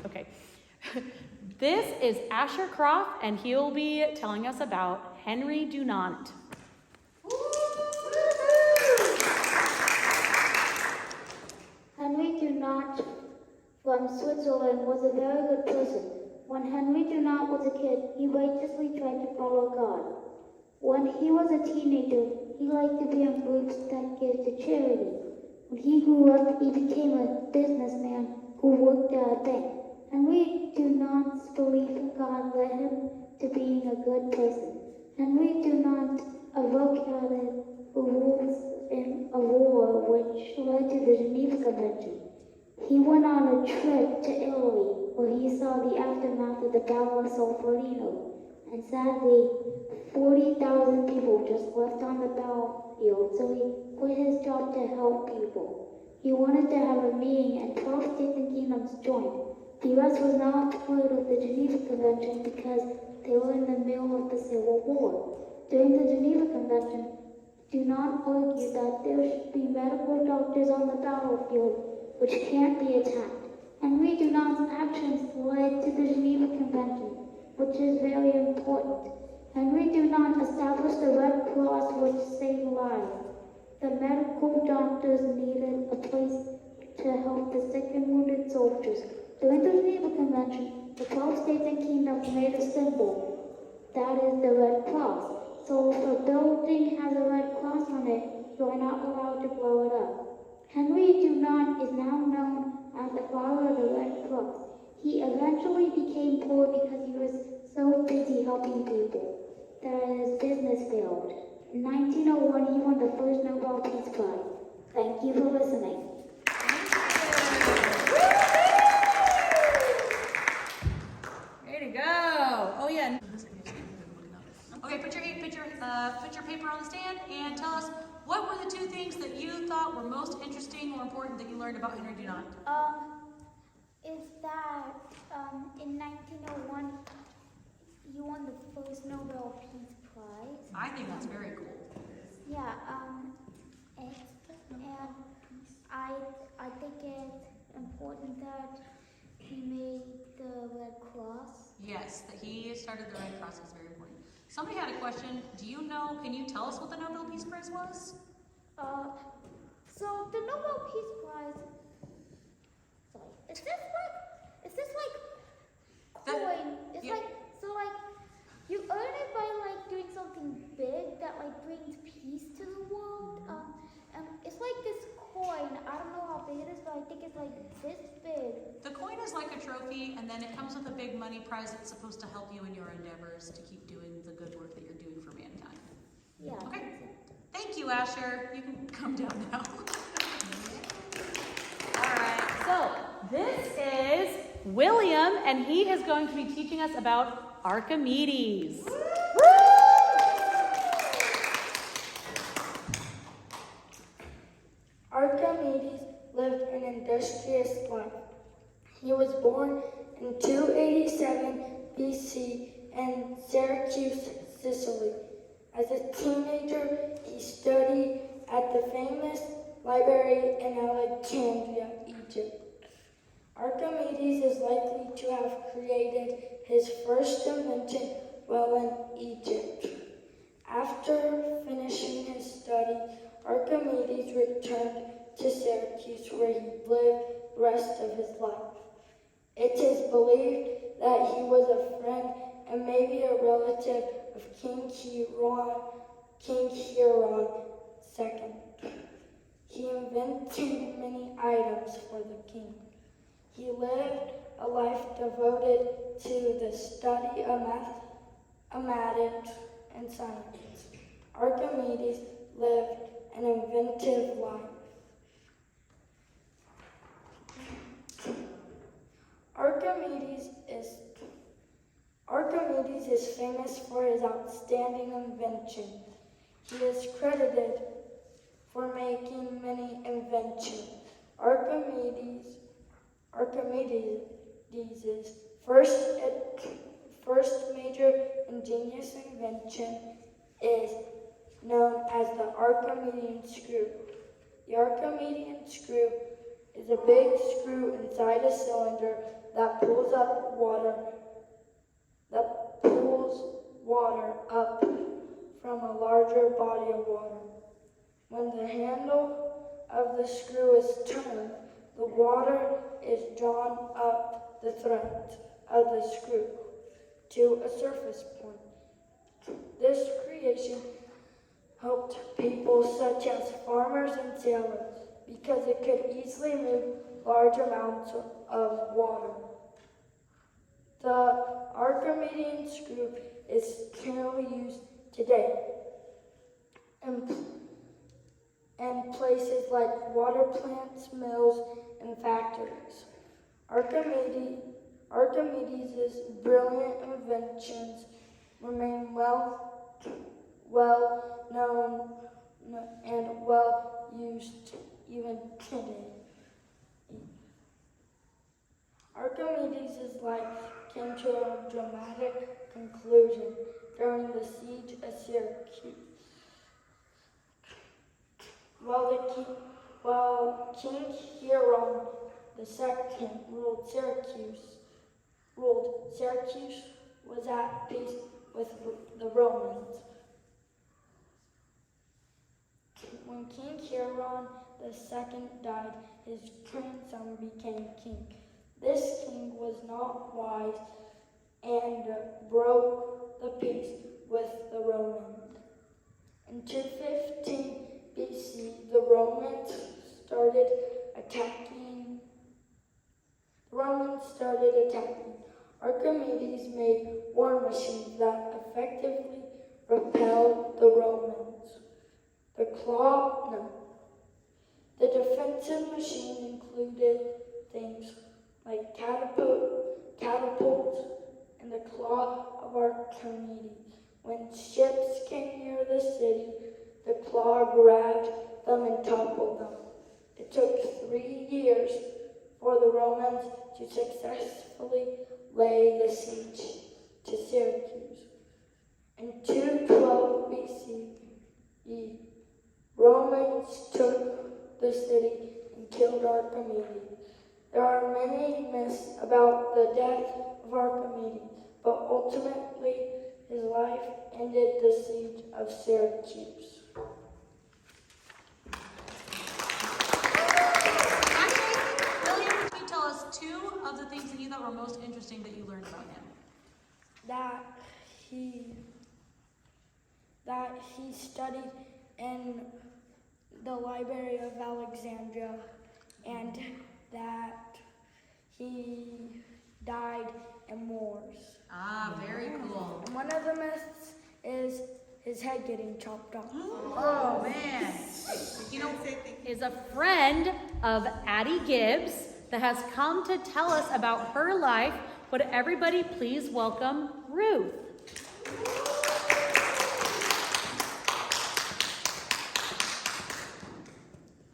Okay. This is Asher Croft, and he'll be telling us about Henry Dunant. Henry Dunant from Switzerland was a very good person. When Henry Dunant was a kid, he righteously tried to follow God. When he was a teenager, he liked to be in groups that gave to charity. When he grew up, he became a businessman who worked at a bank. Henry Dunant's belief in God led him to being a good person. Henry Dunant advocated the rules in a war which led to the Geneva Convention. He went on a trip to Italy where he saw the aftermath of the Battle of Solferino, and sadly, 40,000 people just left on the battlefield, so he quit his job to help people. He wanted to have a meeting and 12 states and kingdoms joined. The US was not part of the Geneva Convention because they were in the middle of the Civil War. During the Geneva Convention, Dunant argued that there should be medical doctors on the battlefield which can't be attacked. Henry Dunant's actions led to the Geneva Convention, which is very important. Henry Dunant established the Red Cross, which saved lives. The medical doctors needed a place to help the sick and wounded soldiers. During the Geneva Convention, the 12 states and kingdoms made a symbol, that is the Red Cross. So if a building has a Red Cross on it, you are not allowed to blow it up. Henry Dunant is now known as the father of the Red Cross. He eventually became poor because he was so busy helping people that his business failed. In 1901, he won the first Nobel Peace Prize. Thank you for listening. Way to go! Oh yeah. Okay, put your paper on the stand and tell us what were the two things that you thought were most interesting or important that you learned about Henry Dunant. Is that in 1901 he won the first Nobel Peace Prize. I think that's very cool. Yeah, and I think it's important that he made the Red Cross. Yes, that he started the Red Cross is very important. Somebody had a question. Do you know, can you tell us what the Nobel Peace Prize was? So the Nobel Peace Prize, sorry, is this like coin? It's yeah. like you earn it by like doing something big that like brings peace to the world. And it's like this coin. I don't know how big it is, but I think it's like this big. The coin is like a trophy, and then it comes with a big money prize that's supposed to help you in your endeavors to keep doing the good work that you're doing for mankind. Yeah. Okay. Thank you, Asher. You can come down now. All right. So this is William, and he is going to be teaching us about Archimedes. Archimedes lived an industrious life. He was born in 287 BC in Syracuse, Sicily. As a teenager, he studied at the famous library in Alexandria, Egypt. Archimedes is likely to have created his first invention while in Egypt. After finishing his study, Archimedes returned to Syracuse where he lived the rest of his life. It is believed that he was a friend and maybe a relative of King Hieron II. He invented many items for the king. He lived a life devoted to the study of mathematics and science. Archimedes lived an inventive life. Archimedes is famous for his outstanding invention. He is credited for making many inventions. Archimedes' first major ingenious invention is known as the Archimedean screw. The Archimedean screw is a big screw inside a cylinder that pulls water up from a larger body of water. When the handle of the screw is turned, the water is drawn up the threads of the screw to a surface point. This creation helped people such as farmers and sailors because it could easily move large amounts of water. The Archimedean screw is still used today in places like water plants, mills, and factories. Archimedes' brilliant inventions remain well known and well used even today. Archimedes' life came to a dramatic conclusion during the siege of Syracuse. While King Hieron II ruled Syracuse was at peace with the Romans. When King Hieron II died, his grandson became king. This king was not wise and broke the peace with the Romans. In 215 BC, the Romans started attacking. Archimedes made war machines that effectively repelled the Romans. The defensive machines included things like catapults and the claw of Archimedes. When ships came near the city, the claw grabbed them and toppled them. It took 3 years for the Romans to successfully lay the siege to Syracuse. In 212 BCE, Romans took the city and killed Archimedes. There are many myths about the death of Archimedes, but ultimately his life ended the siege of Syracuse. Actually, William, can you tell us 2 of the things that you thought were most interesting that you learned about him? That he studied in the Library of Alexandria and that he died in wars. Ah, very cool. And one of the myths is his head getting chopped off. Oh, man. You know, is a friend of Addie Gibbs that has come to tell us about her life. Would everybody please welcome Ruth?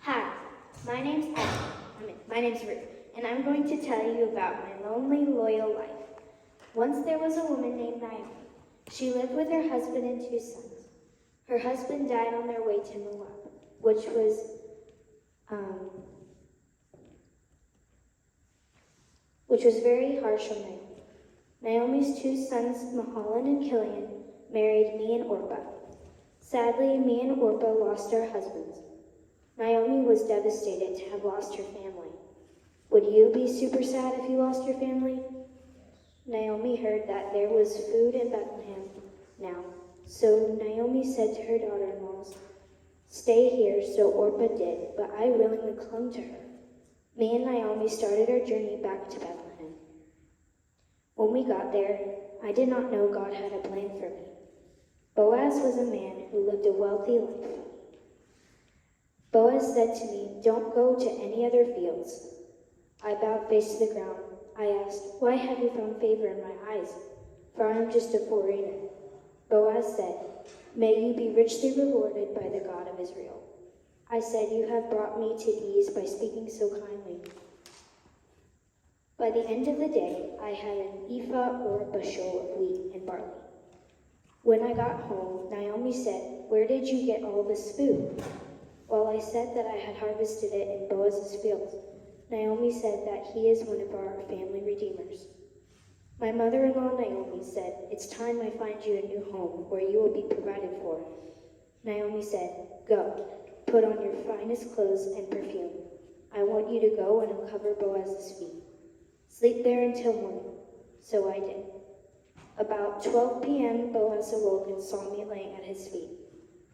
Hi, my name's Ruth, and I'm going to tell you about my lonely, loyal life. Once there was a woman named Naomi. She lived with her husband and 2 sons. Her husband died on their way to Moab, which was very harsh on Naomi. Naomi's 2 sons, Mahalan and Kilian, married me and Orpah. Sadly, me and Orpah lost our husbands. Naomi was devastated to have lost her family. Would you be super sad if you lost your family? Naomi heard that there was food in Bethlehem now. So Naomi said to her daughter-in-laws, "Stay here," so Orpah did, but I willingly clung to her. Me and Naomi started our journey back to Bethlehem. When we got there, I did not know God had a plan for me. Boaz was a man who lived a wealthy life. Boaz said to me, "Don't go to any other fields." I bowed face to the ground. I asked, "Why have you found favor in my eyes? For I am just a foreigner." Boaz said, "May you be richly rewarded by the God of Israel." I said, "You have brought me to ease by speaking so kindly." By the end of the day, I had an ephah or a bushel of wheat and barley. When I got home, Naomi said, "Where did you get all this food?" Well, I said that I had harvested it in Boaz's fields. Naomi said that he is one of our family redeemers. My mother-in-law Naomi said, "It's time I find you a new home where you will be provided for." Naomi said, "Go, put on your finest clothes and perfume. I want you to go and uncover Boaz's feet. Sleep there until morning." So I did. About 12 p.m., Boaz awoke and saw me laying at his feet.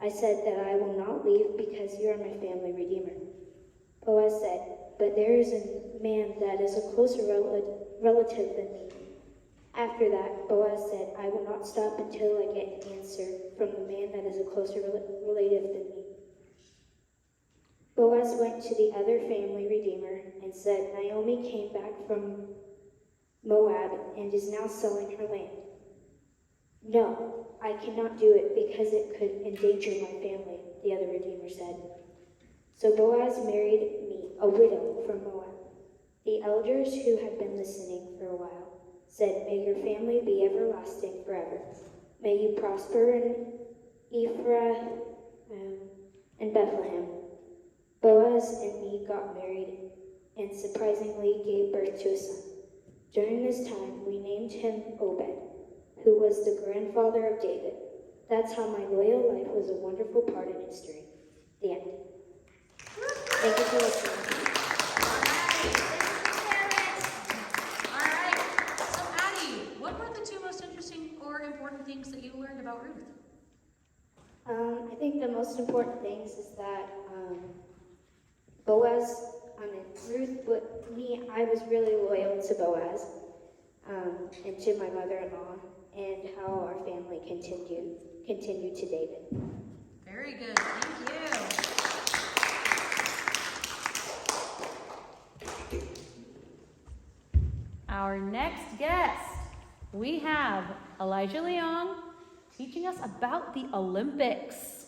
I said that I will not leave because you are my family redeemer. Boaz said, "But there is a man that is a closer relative than me." After that, Boaz said, "I will not stop until I get an answer from the man that is a closer relative than me." Boaz went to the other family redeemer and said, "Naomi came back from Moab and is now selling her land." "No, I cannot do it because it could endanger my family," the other redeemer said. So Boaz married me, a widow from Moab. The elders who had been listening for a while said, "May your family be everlasting forever. May you prosper in Ephraim and Bethlehem." Boaz and me got married and surprisingly gave birth to a son. During this time, we named him Obed, who was the grandfather of David. That's how my loyal life was a wonderful part in history. The end. Thank you for listening. All right. So Addie, what were the two most interesting or important things that you learned about Ruth? I think the most important things is that Boaz, I was really loyal to Boaz and to my mother-in-law, and how our family continued to David. Very good. Thank you. Our next guest, we have Elijah Leong teaching us about the Olympics.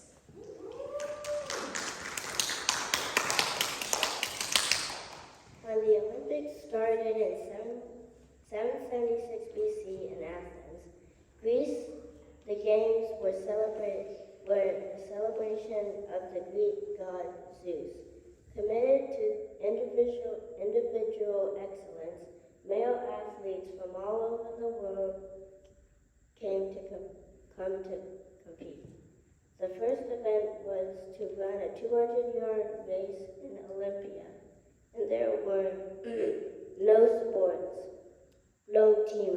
When the Olympics started in 776 BC in Athens, Greece, the games were a celebration of the Greek god Zeus. Committed to individual excellence, male athletes from all over the world came to compete. The first event was to run a 200-yard race in Olympia, and there were no team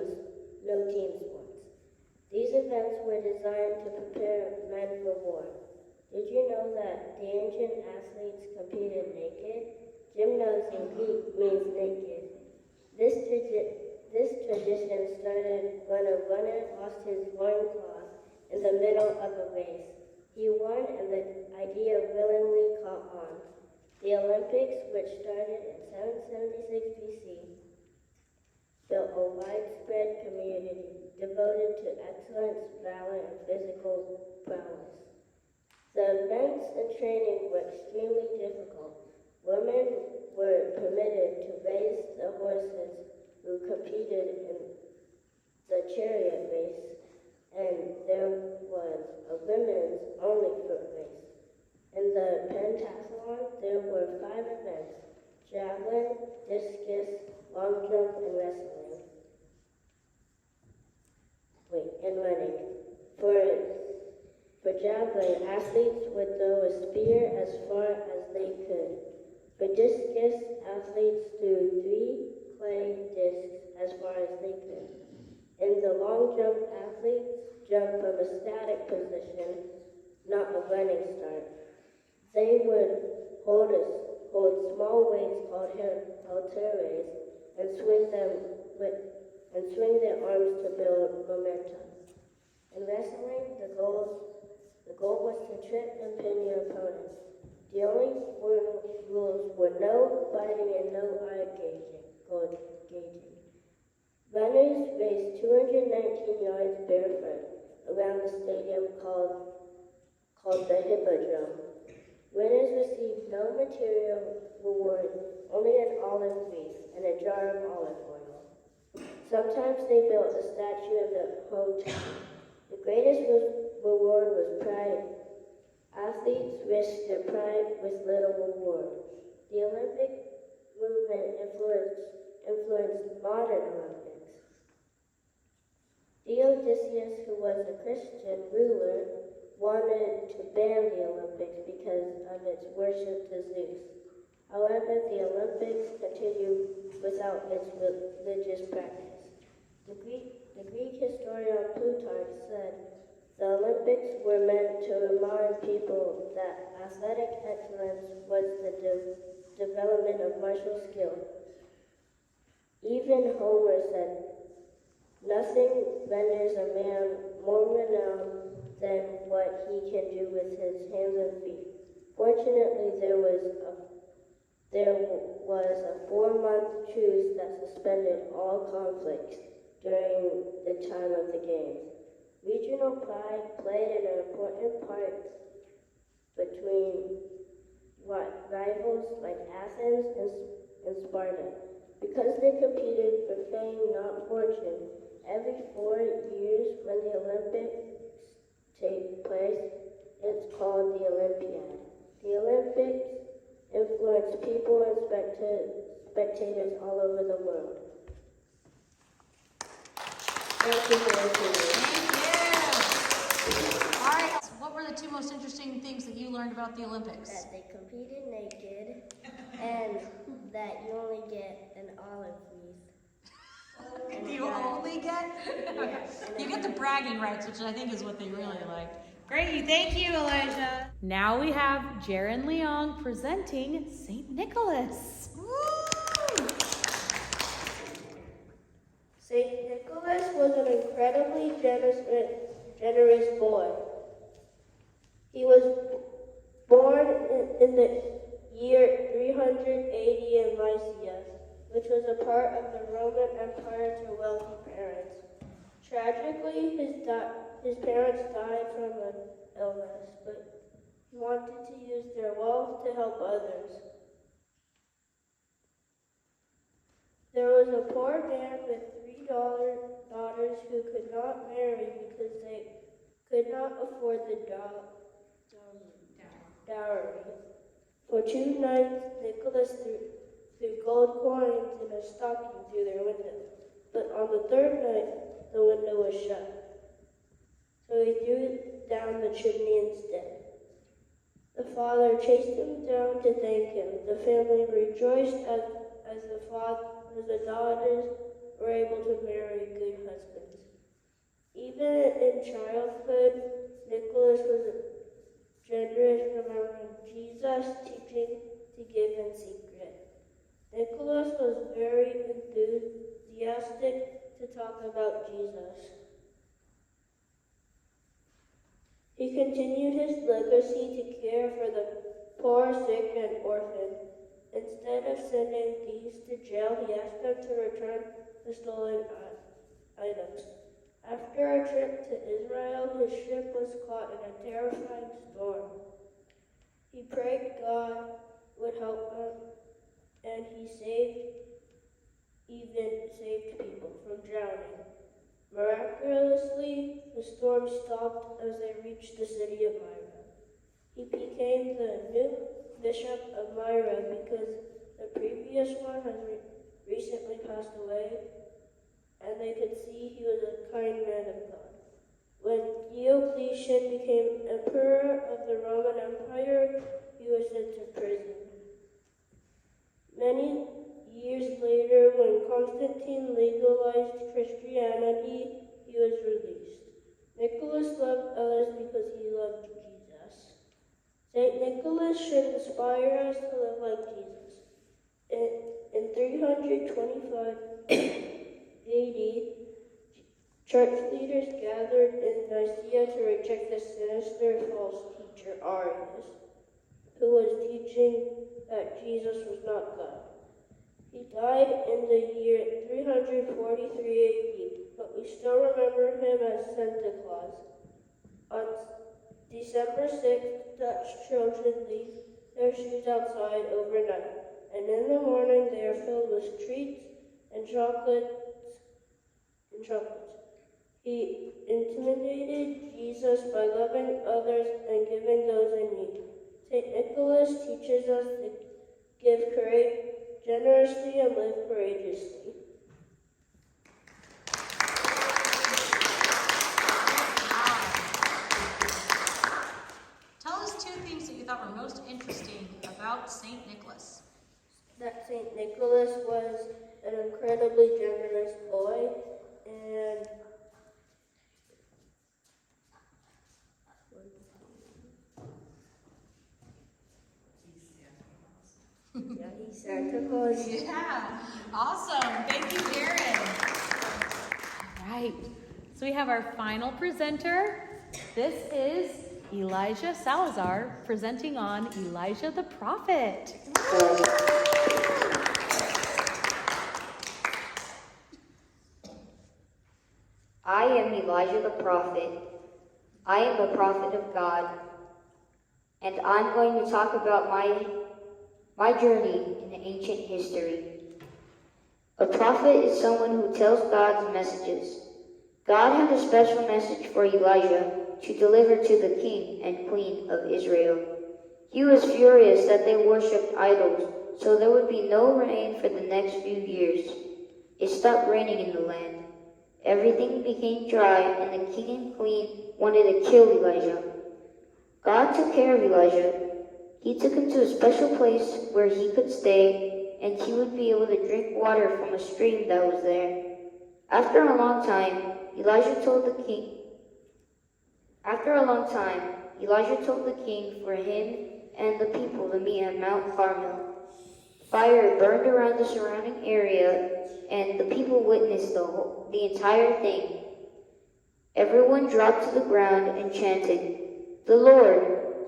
sports. These events were designed to prepare men for war. Did you know that the ancient athletes competed naked? Gymnos in Greek means naked. This tradition started when a runner lost his loincloth in the middle of a race. He won, and the idea willingly caught on. The Olympics, which started in 776 BC, built a widespread community devoted to excellence, valor, and physical prowess. The events and training were extremely difficult. Women were permitted to race the horses who competed in the chariot race, and there was a women's only foot race. In the pentathlon, there were 5 events: javelin, discus, long jump, and wrestling. And running. For javelin, athletes would throw a spear as far as they could. For discus, athletes threw 3 clay discs as far as they could. In the long jump, athletes jumped from a static position, not a running start. They would hold small weights called halteres and swing their arms to build momentum. In wrestling, the goal was to trip and pin your opponent. The only rules were no biting and no eye gauging. Runners raced 219 yards barefoot around the stadium called the Hippodrome. Winners received no material reward, only an olive leaf and a jar of olive oil. Sometimes they built a statue of the hotel. The greatest reward was pride. Athletes risk their pride with little reward. The Olympic movement influenced modern Olympics. Theodosius, who was a Christian ruler, wanted to ban the Olympics because of its worship to Zeus. However, the Olympics continued without its religious practice. The Greek historian Plutarch said, "The Olympics were meant to remind people that athletic excellence was the development of martial skill." Even Homer said, "Nothing renders a man more renowned than what he can do with his hands and feet." Fortunately, there was a 4-month truce that suspended all conflicts during the time of the games. Regional pride played an important part between rivals like Athens and Sparta. Because they competed for fame, not fortune, every 4 years when the Olympics take place, it's called the Olympiad. The Olympics influenced people and spectators all over the world. Thank you for listening. Thank you. All right. So what were the 2 most interesting things that you learned about the Olympics? That they competed naked and that you only get an olive leaf. You only get? You get the bragging rights, which I think is what they really liked. Great, thank you, Elijah. Now we have Jaron Leong presenting St. Nicholas. Woo! St. Nicholas was an incredibly generous boy. He was born in the year 380 in Lycia, which was a part of the Roman Empire to wealthy parents. Tragically, his parents died from an illness, but he wanted to use their wealth to help others. There was a poor man with 3 daughters who could not marry because they could not afford the dowry. For 2 nights, Nicholas threw gold coins in a stocking through their window. But on the 3rd night, the window was shut. So he threw it down the chimney instead. The father chased him down to thank him. The family rejoiced as the daughters were able to marry good husbands. Even in childhood, Nicholas was generous, remembering Jesus' teaching to give in secret. Nicholas was very enthusiastic to talk about Jesus. He continued his legacy to care for the poor, sick, and orphan. Instead of sending thieves to jail, he asked them to return the stolen items. After a trip to Israel, his ship was caught in a terrifying storm. He prayed God would help him, and he even saved people from drowning. Miraculously, the storm stopped as they reached the city of Myra. He became the new bishop of Myra because the previous one has recently passed away, and they could see he was a kind man of God. When Diocletian became emperor of the Roman Empire, he was sent to prison. Many years later, when Constantine legalized Christianity, he was released. Nicholas loved others because he loved Jesus. St. Nicholas should inspire us to live like Jesus. In 325 AD, church leaders gathered in Nicaea to reject the sinister false teacher Arius, who was teaching that Jesus was not God. He died in the year 343 AD, but we still remember him as Santa Claus. On December 6th, Dutch children leave their shoes outside overnight, and in the morning they are filled with treats and chocolates. He intimidated Jesus by loving others and giving those in need. St. Nicholas teaches us to give courage generously and live courageously. Tell us two things that you thought were most interesting about St. Nicholas. That St. Nicholas was an incredibly generous boy, and yeah, he's Santa Claus. Yeah, awesome. Thank you, Aaron. All right, so we have our final presenter. This is Elijah Salazar presenting on Elijah the Prophet. I am Elijah the prophet. I am a prophet of God, and I'm going to talk about my journey in ancient history. A prophet is someone who tells God's messages. God had a special message for Elijah to deliver to the king and queen of Israel. He was furious that they worshipped idols, so there would be no rain for the next few years. It stopped raining in the land. Everything became dry, and the king and queen wanted to kill Elijah. God took care of Elijah. He took him to a special place where he could stay, and he would be able to drink water from a stream that was there. After a long time, Elijah told the king for him and the people to meet at Mount Carmel. Fire burned around the surrounding area, and the people witnessed the entire thing. Everyone dropped to the ground and chanted, "The Lord,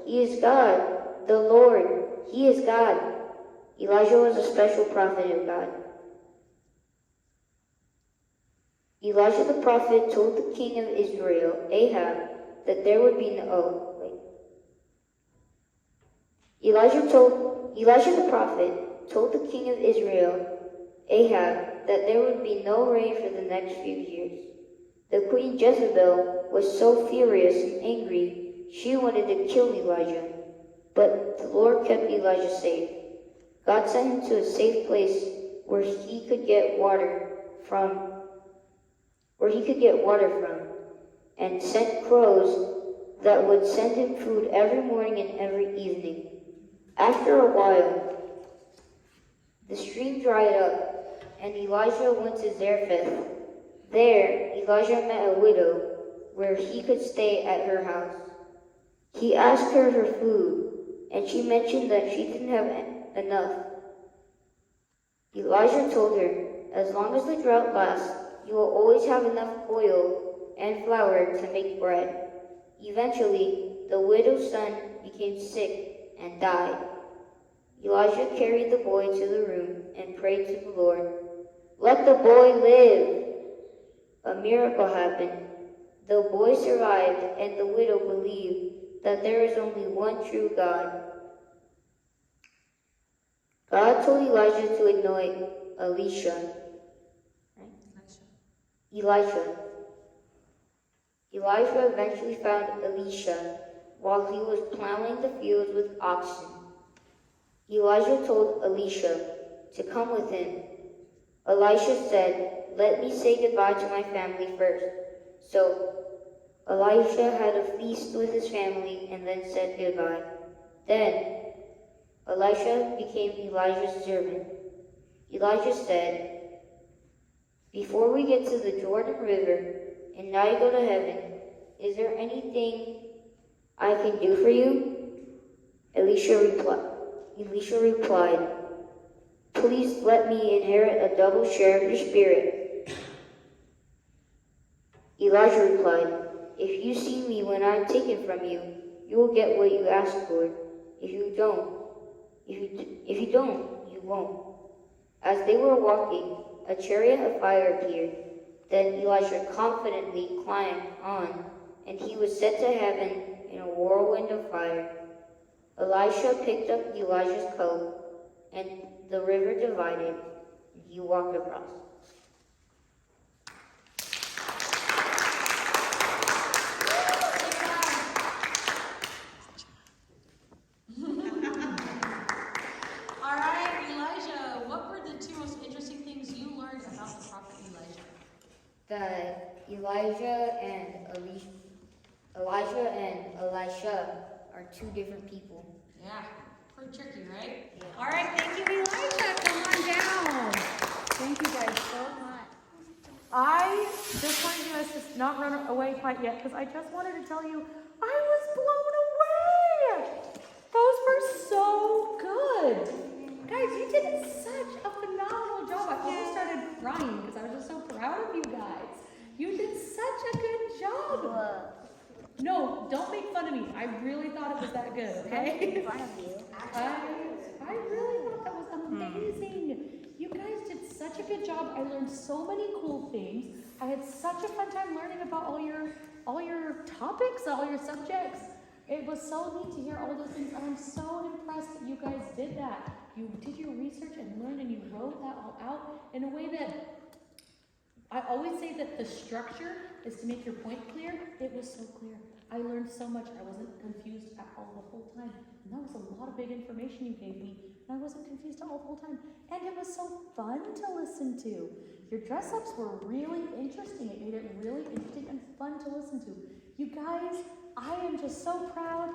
He is God! The Lord, He is God!" Elijah was a special prophet of God. Elijah the prophet told the king of Israel, Ahab, that there would be Elijah the prophet told the king of Israel, Ahab, that there would be no rain for the next few years. The queen Jezebel was so furious and angry, she wanted to kill Elijah. But the Lord kept Elijah safe. God sent him to a safe place where he could get water from, and sent crows that would send him food every morning and every evening. After a while, the stream dried up, and Elijah went to Zarephath. There, Elijah met a widow, where he could stay at her house. He asked her for food, and she mentioned that she didn't have enough. Elijah told her, as long as the drought lasts, you will always have enough oil and flour to make bread. Eventually, the widow's son became sick and died. Elijah carried the boy to the room and prayed to the Lord, "Let the boy live." A miracle happened. The boy survived, and the widow believed that there is only one true God. God told Elijah to anoint Elijah. Elijah eventually found Elisha while he was plowing the fields with oxen. Elijah told Elisha to come with him. Elisha said, "Let me say goodbye to my family first." So Elisha had a feast with his family and then said goodbye. Then Elisha became Elijah's servant. Elijah said, "Before we get to the Jordan River and I go to heaven, is there anything I can do for you?" Elisha replied, "Please let me inherit a double share of your spirit." Elijah replied, "If you see me when I'm taken from you, you will get what you asked for. If you don't, you won't." As they were walking, a chariot of fire appeared. Then Elijah confidently climbed on, and he was set to heaven in a whirlwind of fire. Elisha picked up Elijah's coat, and the river divided, and he walked across. Elijah and Elisha are two different people. Yeah, pretty tricky, right? Yeah. All right, thank you, Elijah. Come on down. Thank you guys so much. I just wanted you guys to not run away quite yet because I just wanted to tell you I was blown away. Those were so good. Guys, you did such a phenomenal job. I almost started crying because I was just so proud of you guys. You did such a good job. No, don't make fun of me. I really thought it was that good, okay? I really thought that was amazing. You guys did such a good job. I learned so many cool things. I had such a fun time learning about all your topics, all your subjects. It was so neat to hear all those things. I'm so impressed that you guys did that. You did your research and learned and you wrote that all out in a way that I always say that the structure is to make your point clear. It was so clear. I learned so much. I wasn't confused at all the whole time. And that was a lot of big information you gave me. And I wasn't confused at all the whole time. And it was so fun to listen to. Your dress-ups were really interesting. It made it really interesting and fun to listen to. You guys, I am just so proud.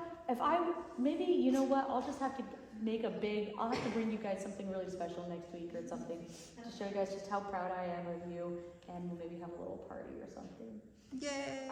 Maybe, you know what, I'll just have to I'll have to bring you guys something really special next week or something to show you guys just how proud I am of you, and we'll maybe have a little party or something. Yay!